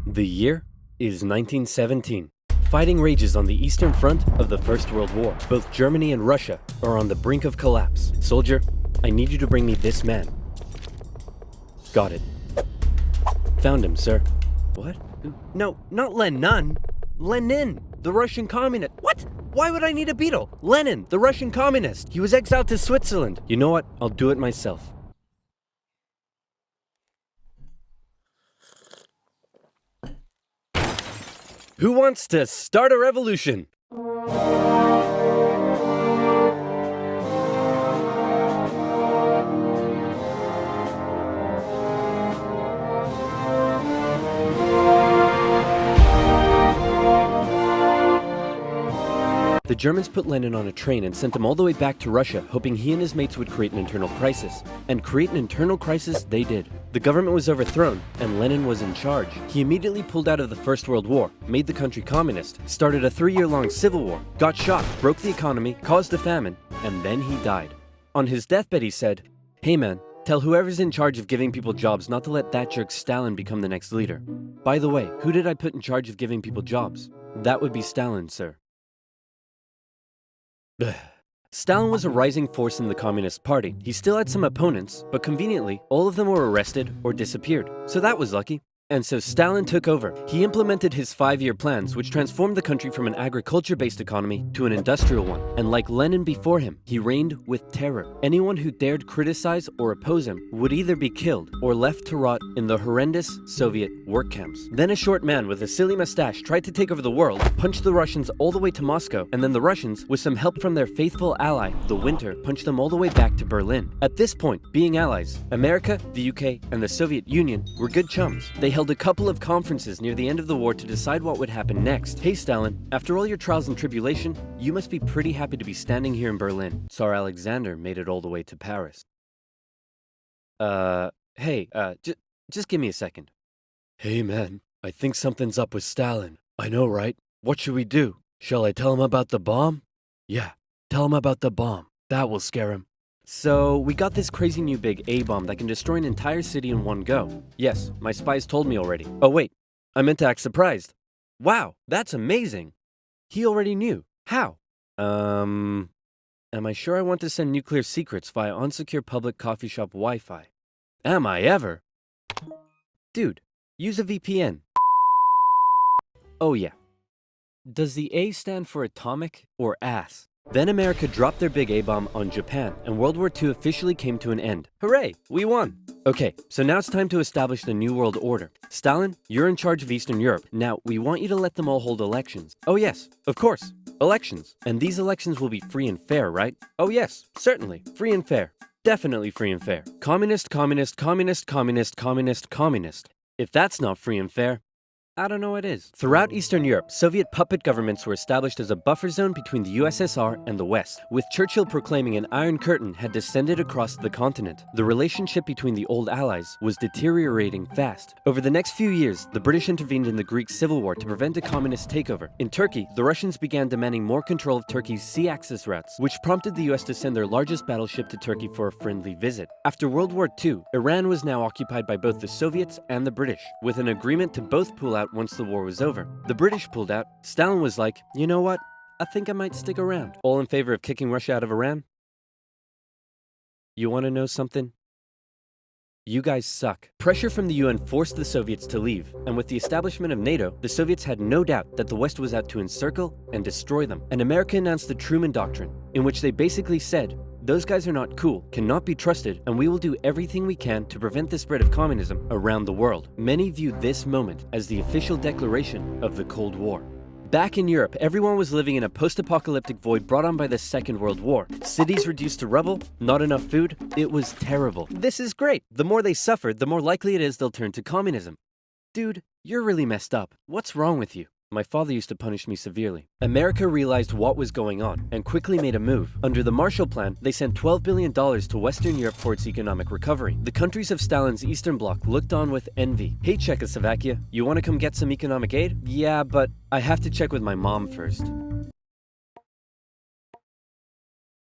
The year is 1917. Fighting rages on the Eastern Front of the First World War. Both Germany and Russia are on the brink of collapse. Soldier, I need you to bring me this man. Got it. Found him, sir. What? No, not Lenin. Lenin, the Russian communist. What? Why would I need a beetle? Lenin, the Russian communist. He was exiled to Switzerland. You know what? I'll do it myself. Who wants to start a revolution? The Germans put Lenin on a train and sent him all the way back to Russia, hoping he and his mates would create an internal crisis. And create an internal crisis they did. The government was overthrown, and Lenin was in charge. He immediately pulled out of the First World War, made the country communist, started a 3-year-long civil war, got shot, broke the economy, caused a famine, and then he died. On his deathbed he said, "Hey man, tell whoever's in charge of giving people jobs not to let that jerk Stalin become the next leader. By the way, who did I put in charge of giving people jobs? That would be Stalin, sir." Stalin was a rising force in the Communist Party. He still had some opponents, but conveniently, all of them were arrested or disappeared. So that was lucky. And so Stalin took over. He implemented his 5-year plans, which transformed the country from an agriculture-based economy to an industrial one. And like Lenin before him, he reigned with terror. Anyone who dared criticize or oppose him would either be killed or left to rot in the horrendous Soviet work camps. Then a short man with a silly mustache tried to take over the world, punched the Russians all the way to Moscow, and then the Russians, with some help from their faithful ally, the Winter, punched them all the way back to Berlin. At this point, being allies, America, the UK, and the Soviet Union were good chums. They held a couple of conferences near the end of the war to decide what would happen next. Hey Stalin, after all your trials and tribulation, you must be pretty happy to be standing here in Berlin. Tsar Alexander made it all the way to Paris. Just give me a second. Hey man, I think something's up with Stalin. I know, right? What should we do? Shall I tell him about the bomb? Yeah, tell him about the bomb. That will scare him. So, we got this crazy new big A-bomb that can destroy an entire city in one go. Yes, my spies told me already. Oh wait, I meant to act surprised. Wow, that's amazing. He already knew. How? Am I sure I want to send nuclear secrets via unsecure public coffee shop Wi-Fi? Am I ever? Dude, use a VPN. Oh yeah. Does the A stand for atomic or ass? Then America dropped their big A-bomb on Japan, and World War II officially came to an end. Hooray, we won! Okay, so now it's time to establish the New World Order. Stalin, you're in charge of Eastern Europe. Now, we want you to let them all hold elections. Oh yes, of course, elections. And these elections will be free and fair, right? Oh yes, certainly, free and fair. Definitely free and fair. Communist, communist, communist, communist, communist, communist. If that's not free and fair, I don't know what is. Throughout Eastern Europe, Soviet puppet governments were established as a buffer zone between the USSR and the West, with Churchill proclaiming an Iron Curtain had descended across the continent. The relationship between the old allies was deteriorating fast. Over the next few years, the British intervened in the Greek Civil War to prevent a communist takeover. In Turkey, the Russians began demanding more control of Turkey's sea access routes, which prompted the US to send their largest battleship to Turkey for a friendly visit. After World War II, Iran was now occupied by both the Soviets and the British, with an agreement to both pull out once the war was over. The British pulled out. Stalin was like, you know what? I think I might stick around. All in favor of kicking Russia out of Iran? You want to know something? You guys suck. Pressure from the UN forced the Soviets to leave, and with the establishment of NATO, the Soviets had no doubt that the West was out to encircle and destroy them. And America announced the Truman Doctrine, in which they basically said, those guys are not cool, cannot be trusted, and we will do everything we can to prevent the spread of communism around the world. Many view this moment as the official declaration of the Cold War. Back in Europe, everyone was living in a post-apocalyptic void brought on by the Second World War. Cities reduced to rubble, not enough food. It was terrible. This is great. The more they suffered, the more likely it is they'll turn to communism. Dude, you're really messed up. What's wrong with you? My father used to punish me severely. America realized what was going on and quickly made a move. Under the Marshall Plan, they sent $12 billion to Western Europe for its economic recovery. The countries of Stalin's Eastern Bloc looked on with envy. Hey Czechoslovakia, you want to come get some economic aid? Yeah, but I have to check with my mom first.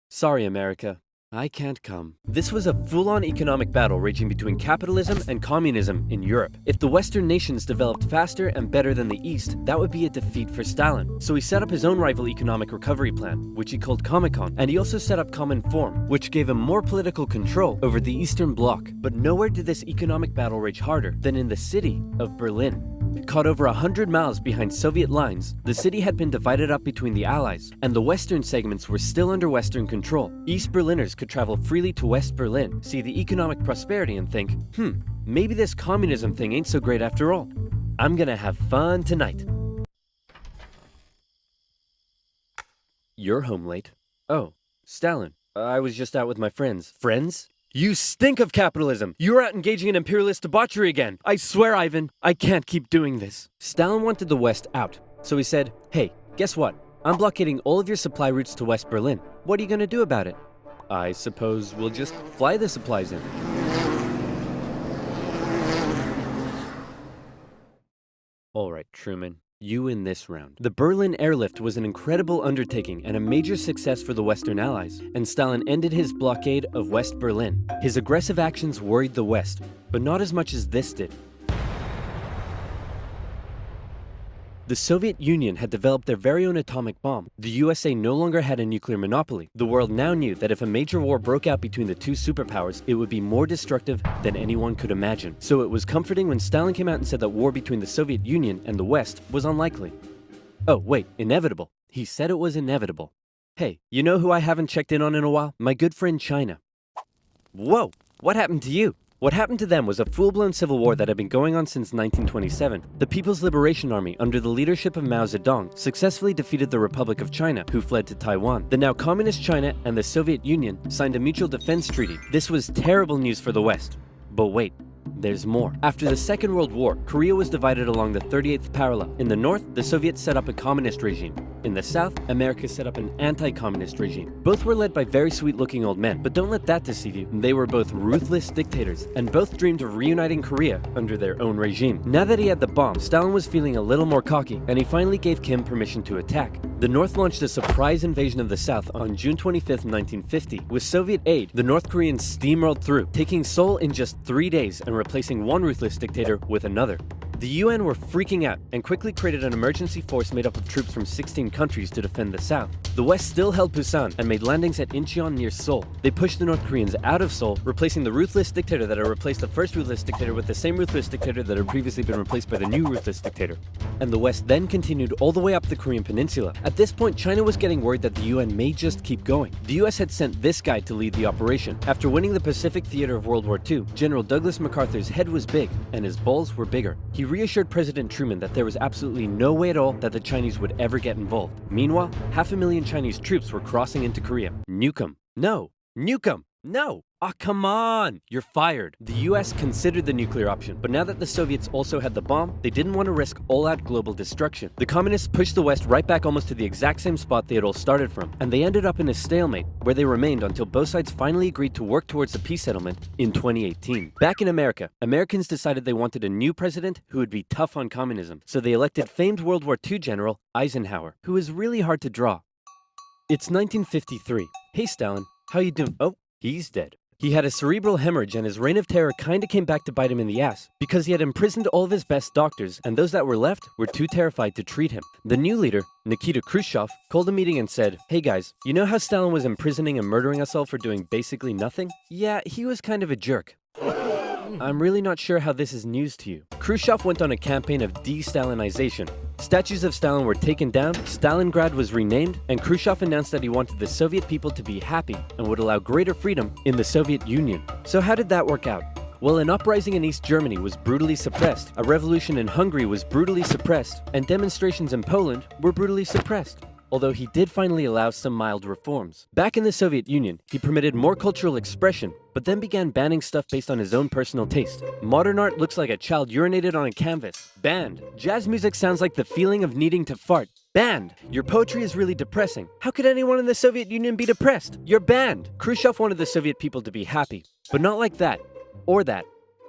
Sorry, America. I can't come. This was a full-on economic battle raging between capitalism and communism in Europe. If the Western nations developed faster and better than the East, that would be a defeat for Stalin. So he set up his own rival economic recovery plan, which he called Comecon, and he also set up Cominform, which gave him more political control over the Eastern Bloc. But nowhere did this economic battle rage harder than in the city of Berlin. Caught over 100 miles behind Soviet lines, the city had been divided up between the Allies, and the western segments were still under Western control. East Berliners could travel freely to West Berlin, see the economic prosperity and think, maybe this communism thing ain't so great after all. I'm gonna have fun tonight. You're home late. Oh, Stalin. I was just out with my friends. Friends? You stink of capitalism! You're out engaging in imperialist debauchery again! I swear, Ivan, I can't keep doing this. Stalin wanted the West out, so he said, hey, guess what? I'm blockading all of your supply routes to West Berlin. What are you gonna do about it? I suppose we'll just fly the supplies in. Alright, Truman. You in this round. The Berlin airlift was an incredible undertaking and a major success for the Western Allies, and Stalin ended his blockade of West Berlin. His aggressive actions worried the West, but not as much as this did. The Soviet Union had developed their very own atomic bomb. The USA no longer had a nuclear monopoly. The world now knew that if a major war broke out between the two superpowers, it would be more destructive than anyone could imagine. So it was comforting when Stalin came out and said that war between the Soviet Union and the West was unlikely. Oh, wait, inevitable. He said it was inevitable. Hey, you know who I haven't checked in on in a while? My good friend China. Whoa, what happened to you? What happened to them was a full-blown civil war that had been going on since 1927. The People's Liberation Army, under the leadership of Mao Zedong, successfully defeated the Republic of China, who fled to Taiwan. The now communist China and the Soviet Union signed a mutual defense treaty. This was terrible news for the West. But wait. There's more. After the Second World War, Korea was divided along the 38th parallel. In the north, the Soviets set up a communist regime. In the south, America set up an anti-communist regime. Both were led by very sweet-looking old men, but don't let that deceive you. They were both ruthless dictators, and both dreamed of reuniting Korea under their own regime. Now that he had the bomb, Stalin was feeling a little more cocky, and he finally gave Kim permission to attack. The North launched a surprise invasion of the South on June 25, 1950. With Soviet aid, the North Koreans steamrolled through, taking Seoul in just 3 days and replacing one ruthless dictator with another. The UN were freaking out and quickly created an emergency force made up of troops from 16 countries to defend the South. The West still held Busan and made landings at Incheon near Seoul. They pushed the North Koreans out of Seoul, replacing the ruthless dictator that had replaced the first ruthless dictator with the same ruthless dictator that had previously been replaced by the new ruthless dictator. And the West then continued all the way up the Korean peninsula. At this point, China was getting worried that the UN may just keep going. The US had sent this guy to lead the operation. After winning the Pacific theater of World War II, General Douglas MacArthur's head was big and his balls were bigger. He reassured President Truman that there was absolutely no way at all that the Chinese would ever get involved. Meanwhile, 500,000 Chinese troops were crossing into Korea. Nuke 'em. No. Nuke 'em. No! Ah, come on! You're fired. The US considered the nuclear option, but now that the Soviets also had the bomb, they didn't want to risk all-out global destruction. The communists pushed the West right back almost to the exact same spot they had all started from, and they ended up in a stalemate, where they remained until both sides finally agreed to work towards a peace settlement in 2018. Back in America, Americans decided they wanted a new president who would be tough on communism, so they elected famed World War II General Eisenhower, who is really hard to draw. It's 1953. Hey Stalin, how you doing? Oh, he's dead. He had a cerebral hemorrhage and his reign of terror kinda came back to bite him in the ass because he had imprisoned all of his best doctors and those that were left were too terrified to treat him. The new leader, Nikita Khrushchev, called a meeting and said, "Hey guys, you know how Stalin was imprisoning and murdering us all for doing basically nothing? Yeah, he was kind of a jerk. I'm really not sure how this is news to you." Khrushchev went on a campaign of de-Stalinization. Statues of Stalin were taken down, Stalingrad was renamed, and Khrushchev announced that he wanted the Soviet people to be happy and would allow greater freedom in the Soviet Union. So how did that work out? Well, an uprising in East Germany was brutally suppressed, a revolution in Hungary was brutally suppressed, and demonstrations in Poland were brutally suppressed. Although he did finally allow some mild reforms. Back in the Soviet Union, he permitted more cultural expression, but then began banning stuff based on his own personal taste. Modern art looks like a child urinated on a canvas. Banned. Jazz music sounds like the feeling of needing to fart. Banned. Your poetry is really depressing. How could anyone in the Soviet Union be depressed? You're banned. Khrushchev wanted the Soviet people to be happy, but not like that, or that,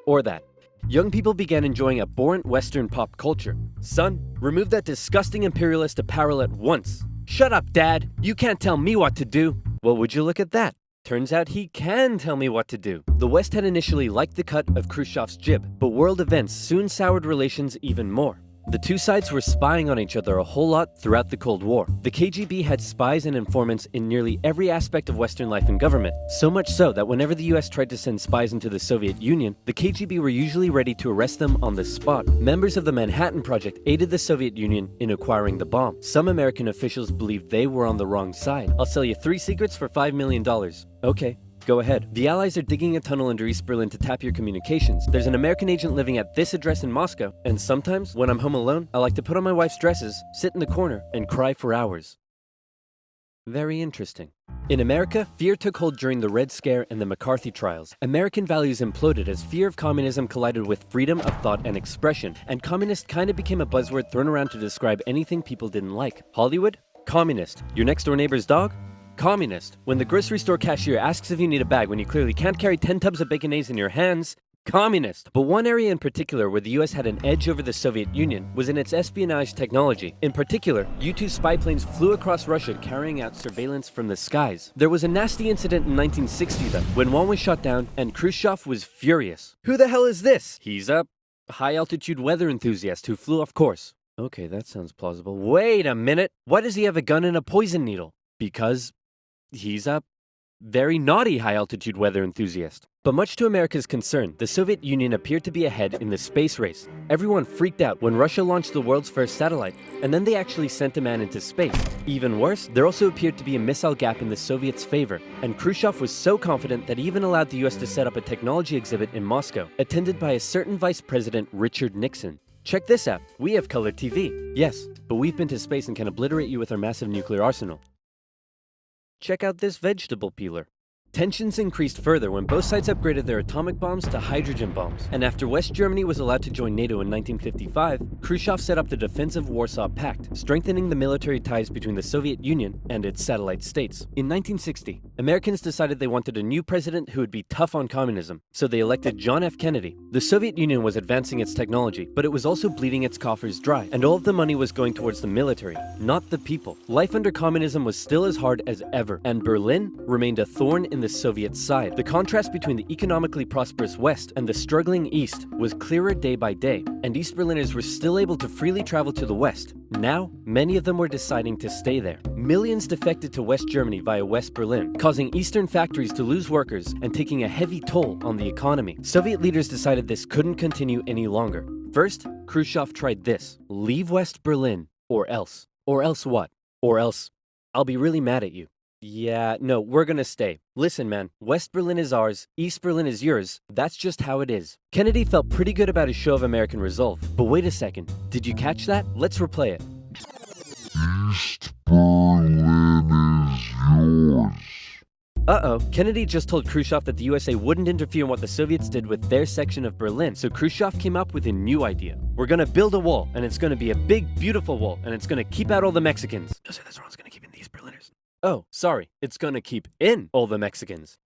or that. Young people began enjoying abhorrent Western pop culture. Son, remove that disgusting imperialist apparel at once. Shut up, Dad. You can't tell me what to do. Well, would you look at that? Turns out he can tell me what to do. The West had initially liked the cut of Khrushchev's jib, but world events soon soured relations even more. The two sides were spying on each other a whole lot throughout the Cold War. The KGB had spies and informants in nearly every aspect of Western life and government, so much so that whenever the US tried to send spies into the Soviet Union, the KGB were usually ready to arrest them on the spot. Members of the Manhattan Project aided the Soviet Union in acquiring the bomb. Some American officials believed they were on the wrong side. I'll sell you 3 secrets for $5 million. Okay. Go ahead. The Allies are digging a tunnel under East Berlin to tap your communications. There's an American agent living at this address in Moscow, and sometimes, when I'm home alone, I like to put on my wife's dresses, sit in the corner, and cry for hours. Very interesting. In America, fear took hold during the Red Scare and the McCarthy trials. American values imploded as fear of communism collided with freedom of thought and expression, and communist kind of became a buzzword thrown around to describe anything people didn't like. Hollywood? Communist. Your next door neighbor's dog? Communist. When the grocery store cashier asks if you need a bag when you clearly can't carry 10 tubs of baconaise in your hands, communist. But one area in particular where the US had an edge over the Soviet Union was in its espionage technology. In particular, U-2 spy planes flew across Russia carrying out surveillance from the skies. There was a nasty incident in 1960 though, when one was shot down and Khrushchev was furious. Who the hell is this? He's a high-altitude weather enthusiast who flew off course. Okay, that sounds plausible. Wait a minute. Why does he have a gun and a poison needle? Because he's a very naughty high-altitude weather enthusiast. But much to America's concern, the Soviet Union appeared to be ahead in the space race. Everyone freaked out when Russia launched the world's first satellite, and then they actually sent a man into space. Even worse, there also appeared to be a missile gap in the Soviets' favor, and Khrushchev was so confident that he even allowed the US to set up a technology exhibit in Moscow, attended by a certain Vice President Richard Nixon. Check this out. We have color TV. Yes, but we've been to space and can obliterate you with our massive nuclear arsenal. Check out this vegetable peeler. Tensions increased further when both sides upgraded their atomic bombs to hydrogen bombs, and after West Germany was allowed to join NATO in 1955, Khrushchev set up the Defensive Warsaw Pact, strengthening the military ties between the Soviet Union and its satellite states. In 1960, Americans decided they wanted a new president who would be tough on communism, so they elected John F. Kennedy. The Soviet Union was advancing its technology, but it was also bleeding its coffers dry, and all of the money was going towards the military, not the people. Life under communism was still as hard as ever, and Berlin remained a thorn in the Soviet side. The contrast between the economically prosperous West and the struggling East was clearer day by day, and East Berliners were still able to freely travel to the West. Now, many of them were deciding to stay there. Millions defected to West Germany via West Berlin, causing Eastern factories to lose workers and taking a heavy toll on the economy. Soviet leaders decided this couldn't continue any longer. First, Khrushchev tried this: leave West Berlin, or else. Or else what? Or else, I'll be really mad at you. Yeah, no, we're gonna stay. Listen, man, West Berlin is ours, East Berlin is yours. That's just how it is. Kennedy felt pretty good about his show of American resolve. But wait a second, did you catch that? Let's replay it. East Berlin is yours. Uh-oh, Kennedy just told Khrushchev that the USA wouldn't interfere in what the Soviets did with their section of Berlin, so Khrushchev came up with a new idea. We're gonna build a wall, and it's gonna be a big, beautiful wall, and it's gonna keep out all the Mexicans. Just say that's wrong, it's gonna keep in these Berliners. Oh, sorry, it's gonna keep in all the Mexicans.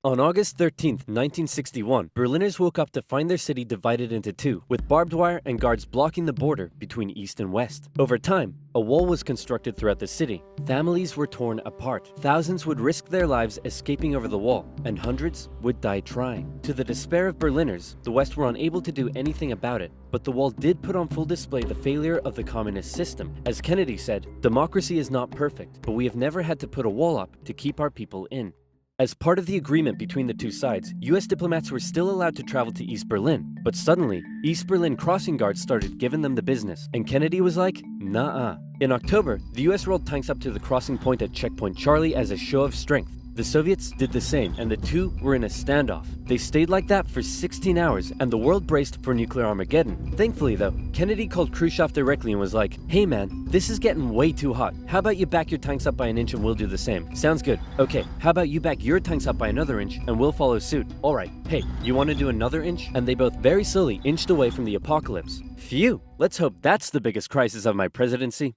On August 13th, 1961, Berliners woke up to find their city divided into two, with barbed wire and guards blocking the border between East and West. Over time, a wall was constructed throughout the city. Families were torn apart. Thousands would risk their lives escaping over the wall, and hundreds would die trying. To the despair of Berliners, the West were unable to do anything about it, but the wall did put on full display the failure of the communist system. As Kennedy said, democracy is not perfect, but we have never had to put a wall up to keep our people in. As part of the agreement between the two sides, US diplomats were still allowed to travel to East Berlin, but suddenly, East Berlin crossing guards started giving them the business, and Kennedy was like, nah-uh. In October, the US rolled tanks up to the crossing point at Checkpoint Charlie as a show of strength. The Soviets did the same, and the two were in a standoff. They stayed like that for 16 hours, and the world braced for nuclear Armageddon. Thankfully though, Kennedy called Khrushchev directly and was like, hey man, this is getting way too hot. How about you back your tanks up by an inch and we'll do the same? Sounds good. Okay, how about you back your tanks up by another inch and we'll follow suit? Alright, hey, you want to do another inch? And they both very slowly inched away from the apocalypse. Phew, let's hope that's the biggest crisis of my presidency.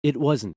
It wasn't.